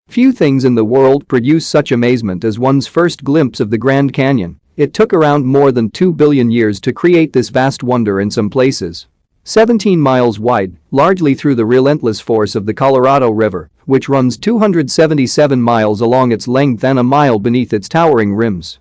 Few things in the world produce such amazement as one's first glimpse of the Grand Canyon. It took around more than 2 billion years to create this vast wonder in some places. 17 miles wide, largely through the relentless force of the Colorado River, which runs 277 miles along its length and a mile beneath its towering rims.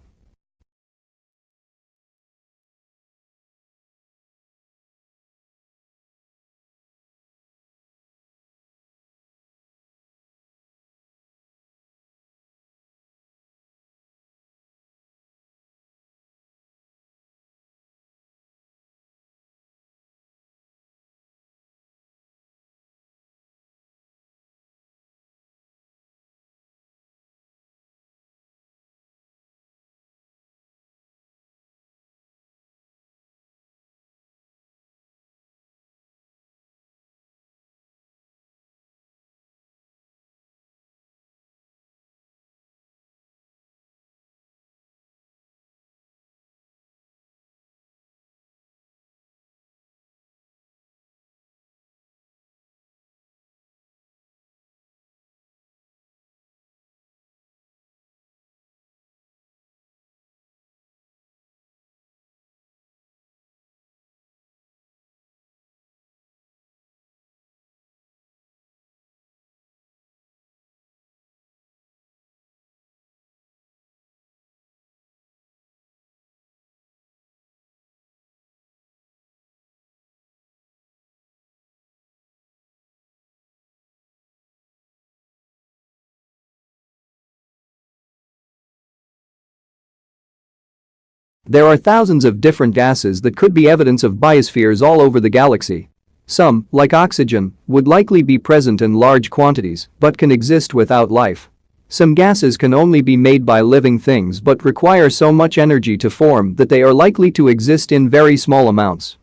There are thousands of different gases that could be evidence of biospheres all over the galaxy. Some, like oxygen, would likely be present in large quantities but can exist without life. Some gases can only be made by living things but require so much energy to form that they are likely to exist in very small amounts.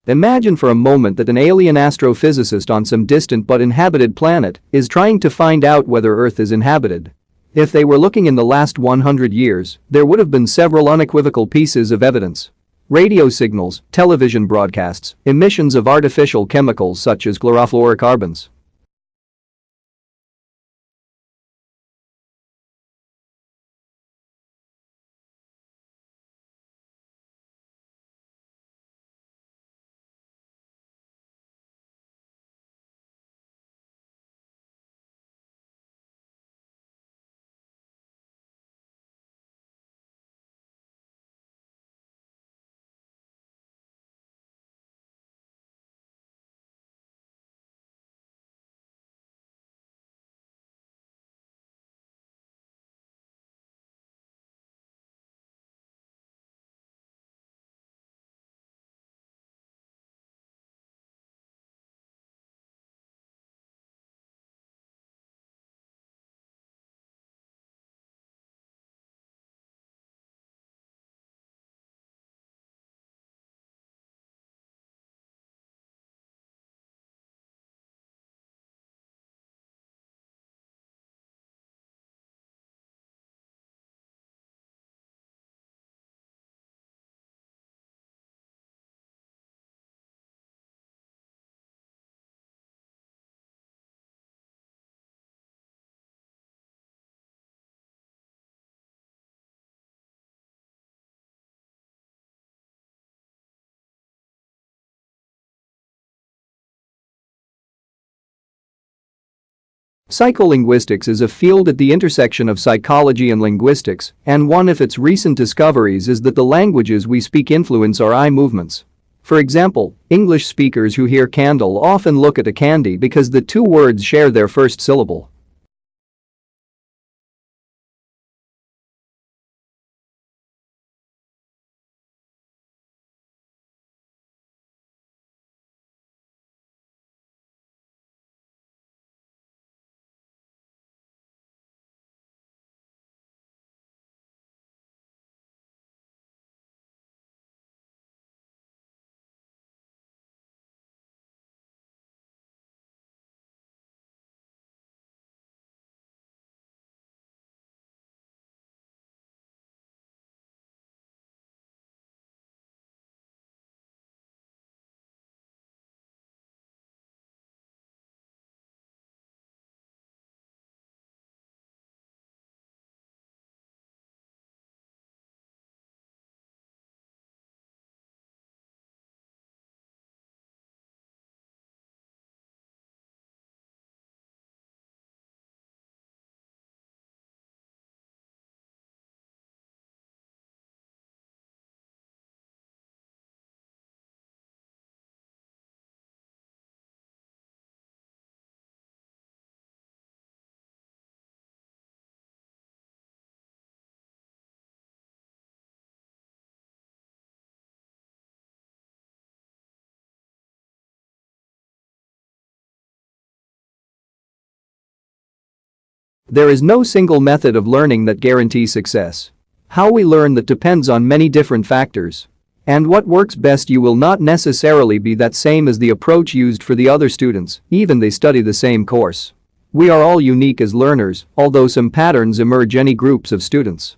Imagine for a moment that an alien astrophysicist on some distant but inhabited planet is trying to find out whether Earth is inhabited. If they were looking in the last 100 years, there would have been several unequivocal pieces of evidence. Radio signals, television broadcasts, emissions of artificial chemicals such as chlorofluorocarbons. Psycholinguistics is a field at the intersection of psychology and linguistics, and one of its recent discoveries is that the languages we speak influence our eye movements. For example, English speakers who hear candle often look at a candy because the two words share their first syllable. There is no single method of learning that guarantees success. How we learn that depends on many different factors. And what works best you will not necessarily be that same as the approach used for the other students, even they study the same course. We are all unique as learners, although some patterns emerge any groups of students.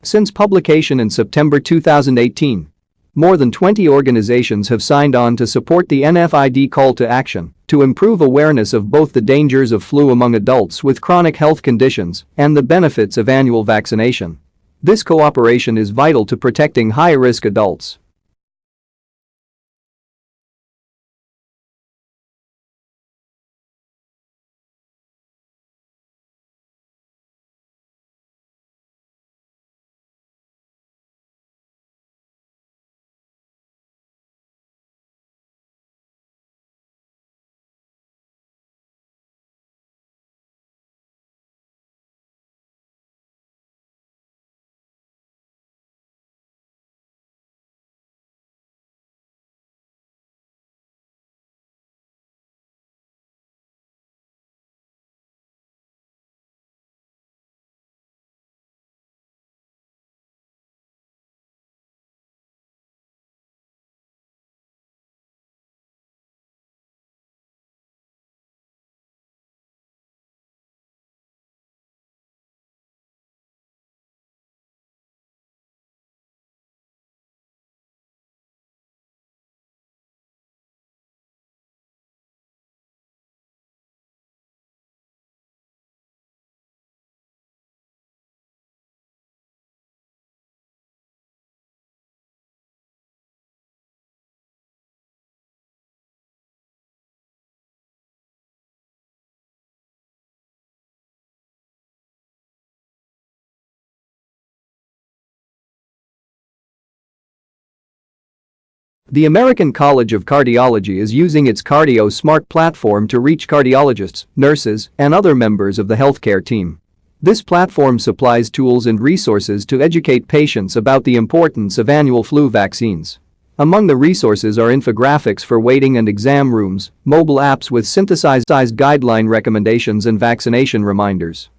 Since publication in September 2018, more than 20 organizations have signed on to support the NFID call to action to improve awareness of both the dangers of flu among adults with chronic health conditions and the benefits of annual vaccination. This cooperation is vital to protecting high-risk adults. The American College of Cardiology is using its Cardio Smart platform to reach cardiologists, nurses, and other members of the healthcare team. This platform supplies tools and resources to educate patients about the importance of annual flu vaccines. Among the resources are infographics for waiting and exam rooms, mobile apps with synthesized guideline recommendations and vaccination reminders.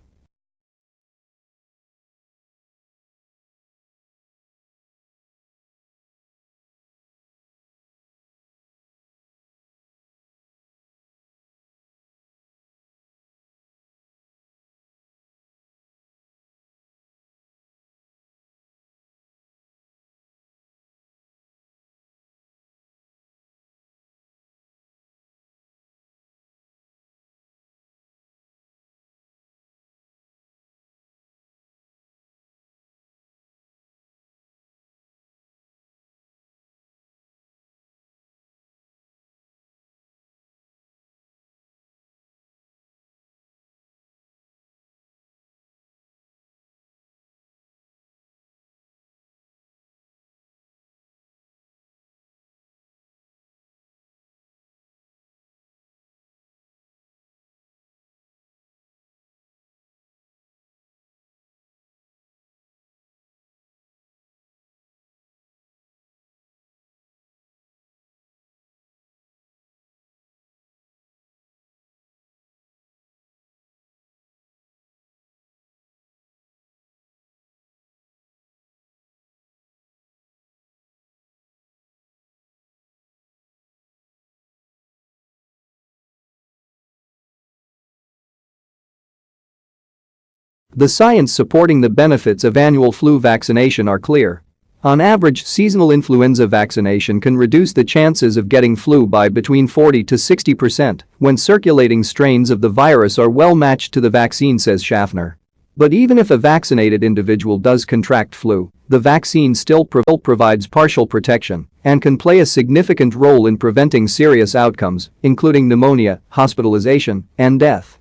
The science supporting the benefits of annual flu vaccination are clear. On average, seasonal influenza vaccination can reduce the chances of getting flu by between 40 to 60% when circulating strains of the virus are well matched to the vaccine, says Schaffner. But even if a vaccinated individual does contract flu, the vaccine still provides partial protection and can play a significant role in preventing serious outcomes, including pneumonia, hospitalization, and death.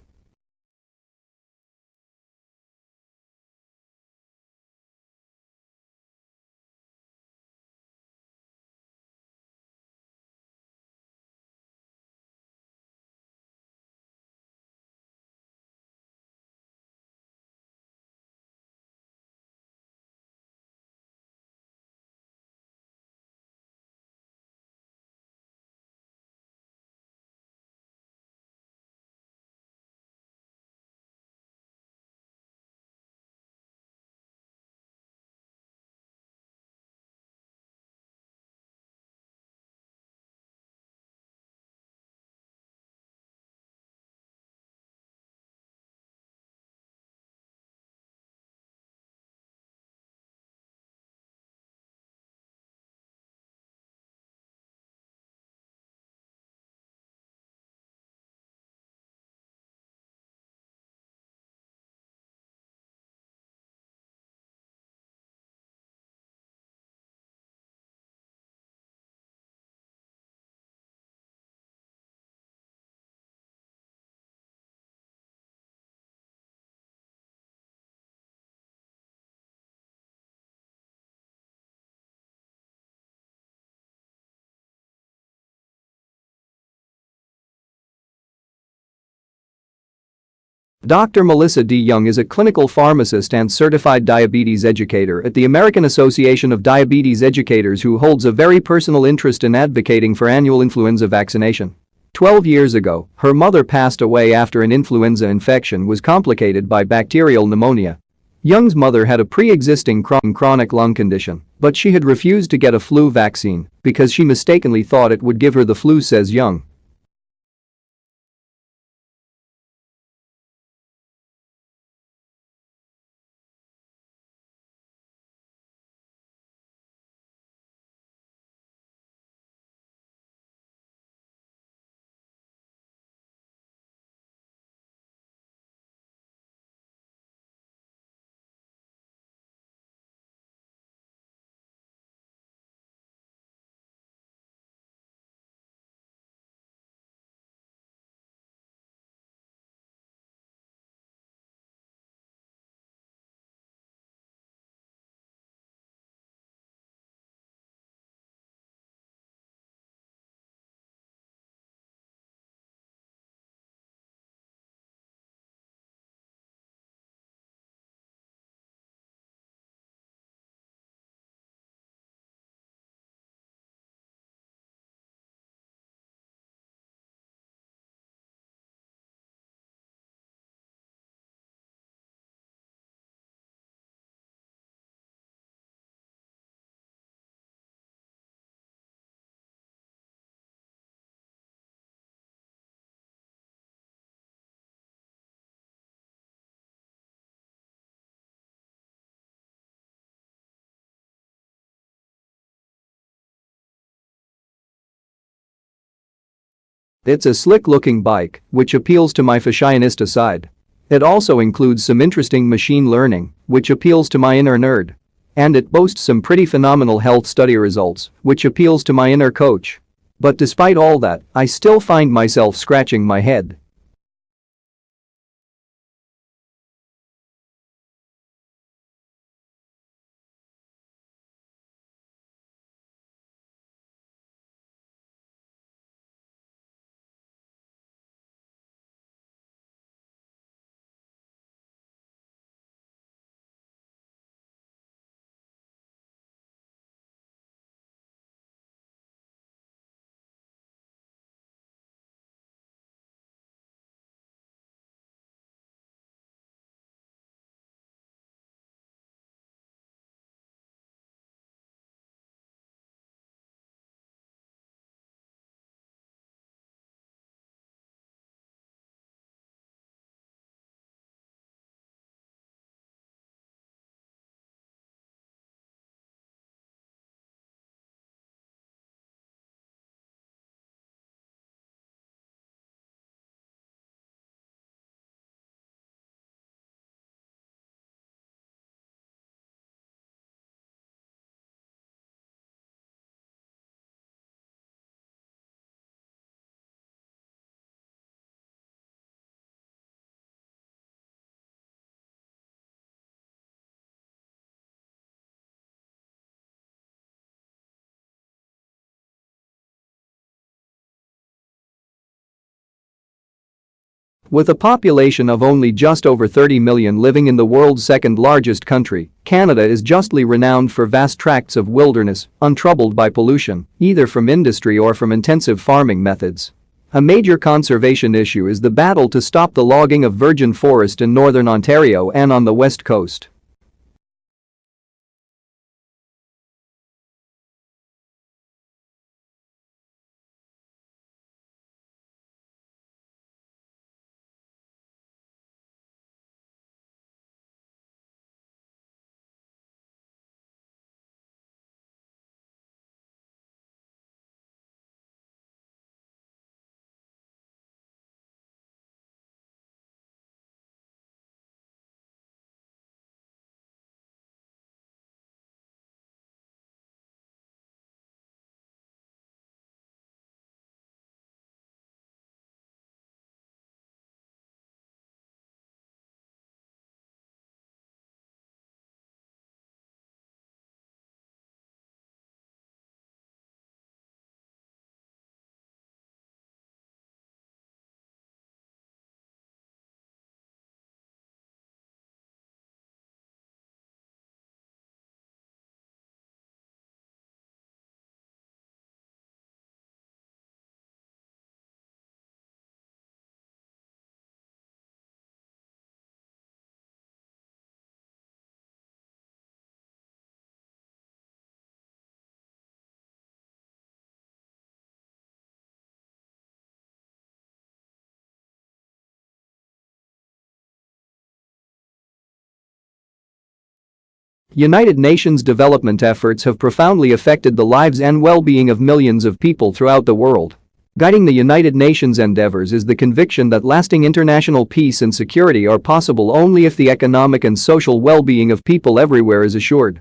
Dr. Melissa D. Young is a clinical pharmacist and certified diabetes educator at the American Association of Diabetes Educators, who holds a very personal interest in advocating for annual influenza vaccination. 12 years ago, her mother passed away after an influenza infection was complicated by bacterial pneumonia. Young's mother had a pre-existing chronic lung condition, but she had refused to get a flu vaccine because she mistakenly thought it would give her the flu, says Young. It's a slick-looking bike, which appeals to my fashionista side. It also includes some interesting machine learning, which appeals to my inner nerd. And it boasts some pretty phenomenal health study results, which appeals to my inner coach. But despite all that, I still find myself scratching my head. With a population of only just over 30 million living in the world's second largest country, Canada is justly renowned for vast tracts of wilderness, untroubled by pollution, either from industry or from intensive farming methods. A major conservation issue is the battle to stop the logging of virgin forest in northern Ontario and on the west coast. United Nations development efforts have profoundly affected the lives and well-being of millions of people throughout the world. Guiding the United Nations endeavors is the conviction that lasting international peace and security are possible only if the economic and social well-being of people everywhere is assured.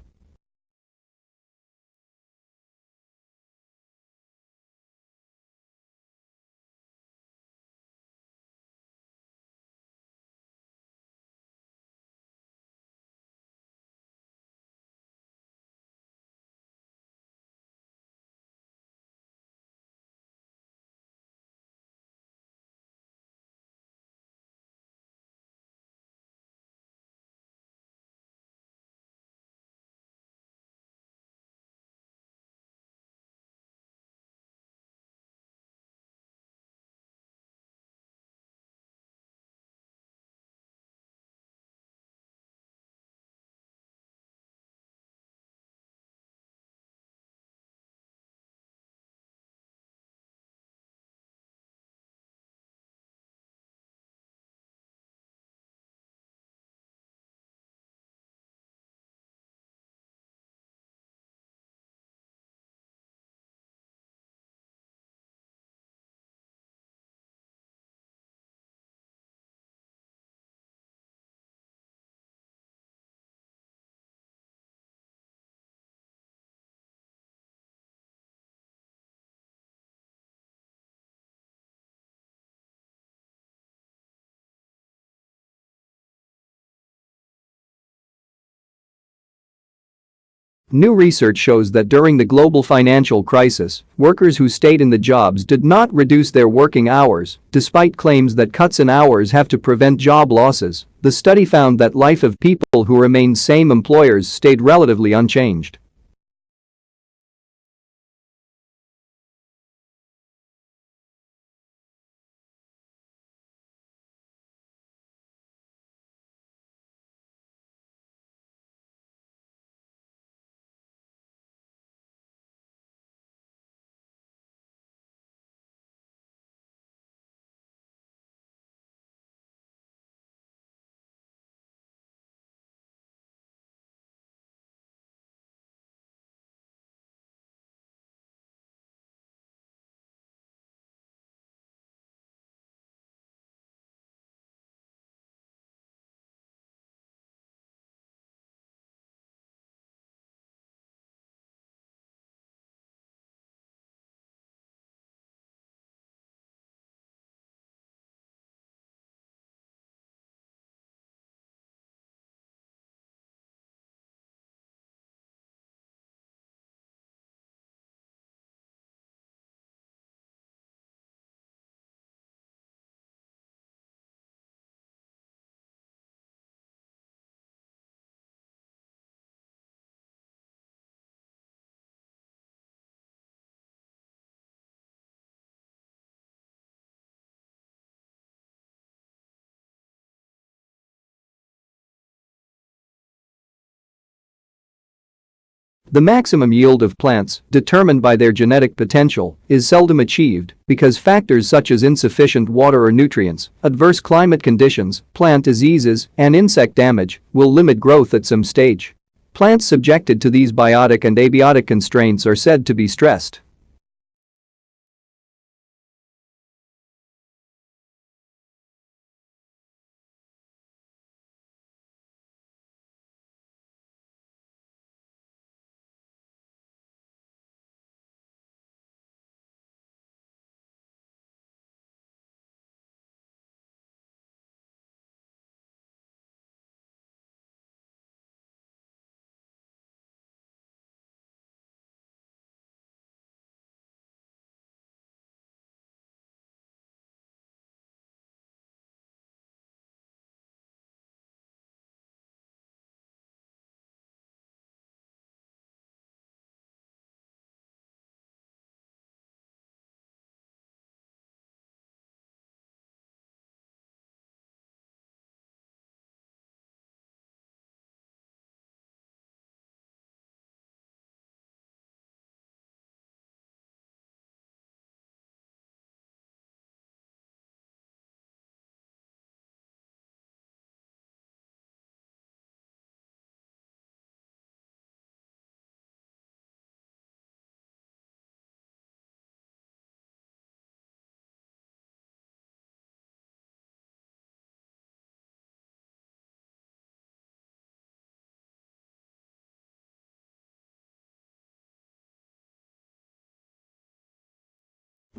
New research shows that during the global financial crisis, workers who stayed in the jobs did not reduce their working hours, despite claims that cuts in hours have to prevent job losses. The study found that life of people who remained same employers stayed relatively unchanged. The maximum yield of plants, determined by their genetic potential, is seldom achieved because factors such as insufficient water or nutrients, adverse climate conditions, plant diseases, and insect damage will limit growth at some stage. Plants subjected to these biotic and abiotic constraints are said to be stressed.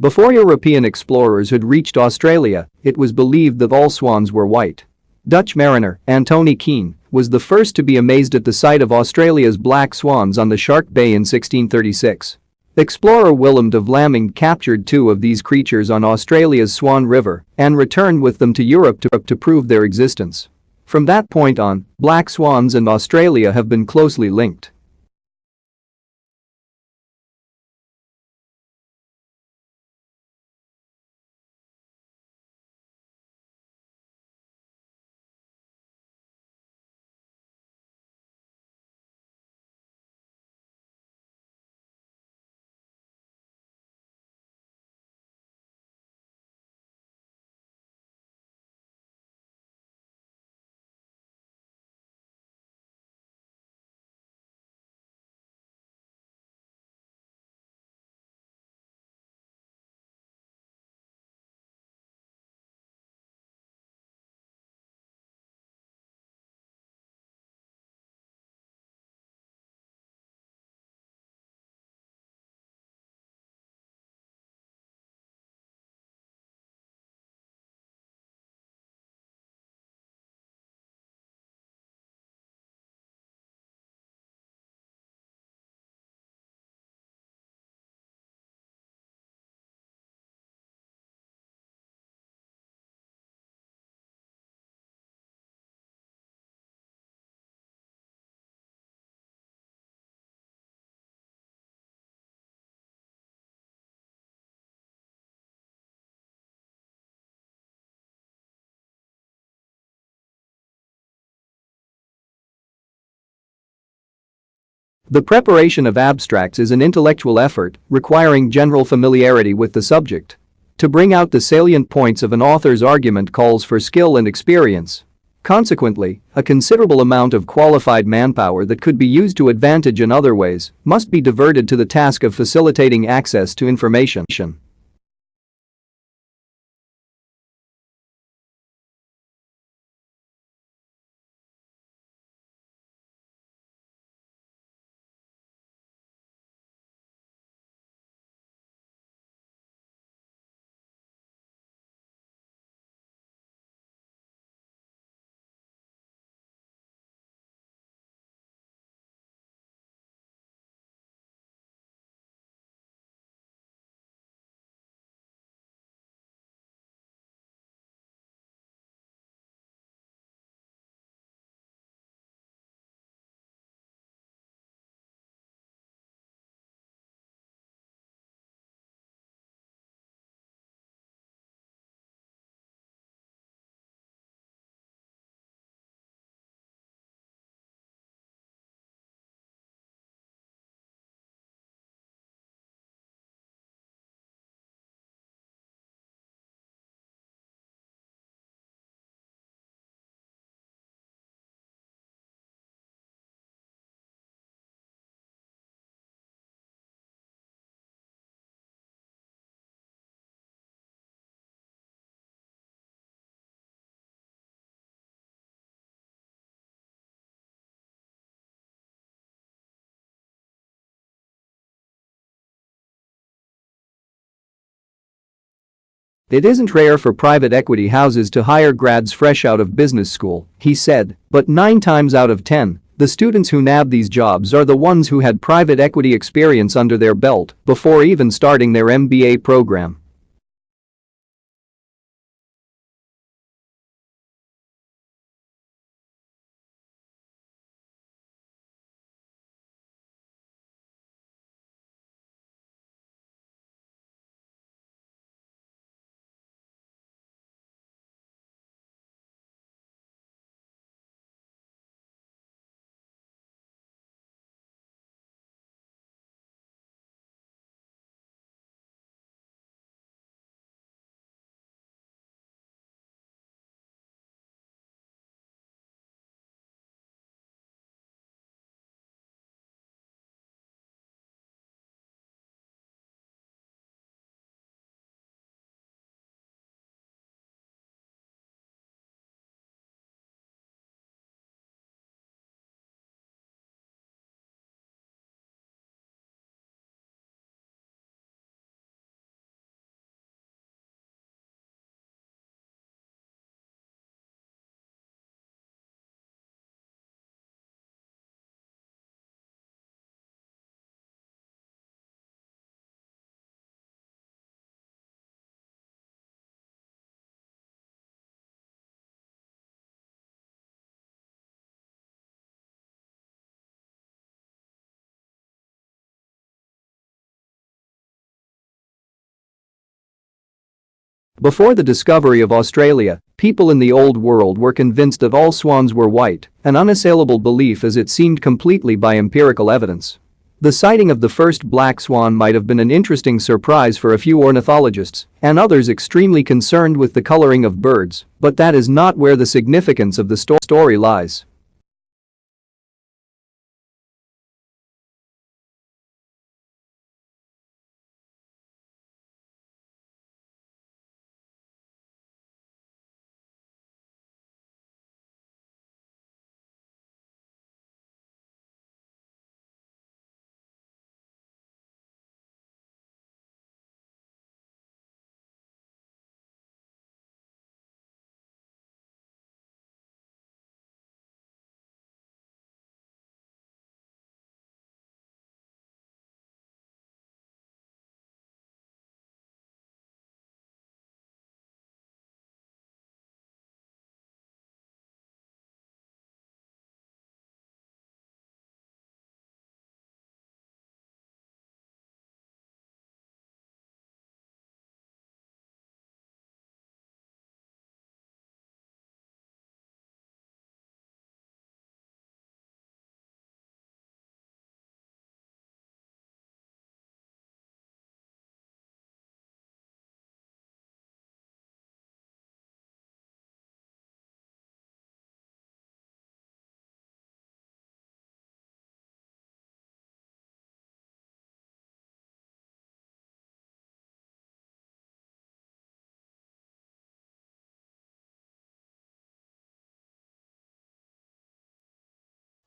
Before European explorers had reached Australia, it was believed that all swans were white. Dutch mariner Antony Keen was the first to be amazed at the sight of Australia's black swans on the Shark Bay in 1636. Explorer Willem de Vlaming captured two of these creatures on Australia's Swan River and returned with them to Europe to prove their existence. From that point on, black swans and Australia have been closely linked. The preparation of abstracts is an intellectual effort requiring general familiarity with the subject. To bring out the salient points of an author's argument calls for skill and experience. Consequently, a considerable amount of qualified manpower that could be used to advantage in other ways must be diverted to the task of facilitating access to information. It isn't rare for private equity houses to hire grads fresh out of business school, he said, but 9 times out of 10, the students who nab these jobs are the ones who had private equity experience under their belt before even starting their MBA program. Before the discovery of Australia, people in the old world were convinced that all swans were white, an unassailable belief as it seemed completely by empirical evidence. The sighting of the first black swan might have been an interesting surprise for a few ornithologists and others extremely concerned with the coloring of birds, but that is not where the significance of the story lies.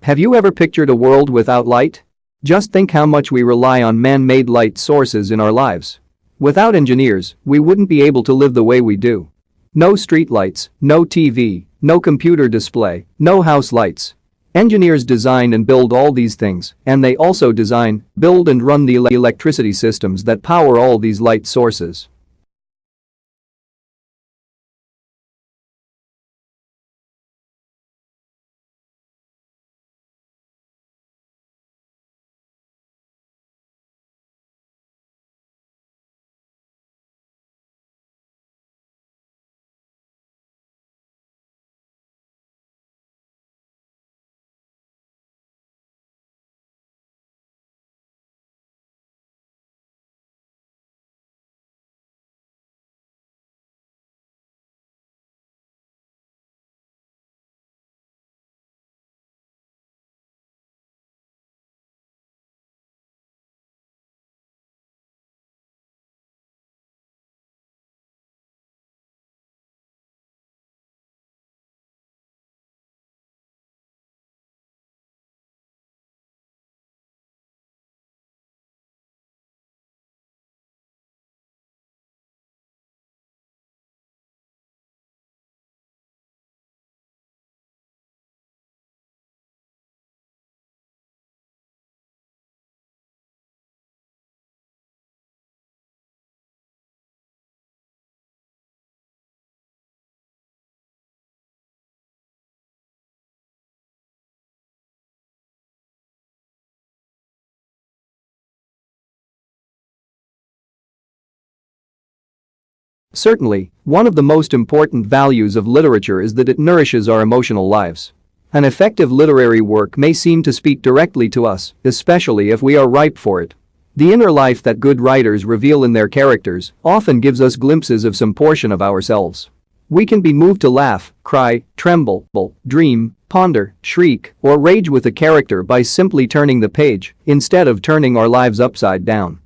Have you ever pictured a world without light? Just think how much we rely on man-made light sources in our lives. Without engineers, we wouldn't be able to live the way we do. No streetlights, no TV, no computer display, no house lights. Engineers design and build all these things, and they also design, build and run the electricity systems that power all these light sources. Certainly, one of the most important values of literature is that it nourishes our emotional lives. An effective literary work may seem to speak directly to us, especially if we are ripe for it. The inner life that good writers reveal in their characters often gives us glimpses of some portion of ourselves. We can be moved to laugh, cry, tremble, dream, ponder, shriek, or rage with a character by simply turning the page instead of turning our lives upside down.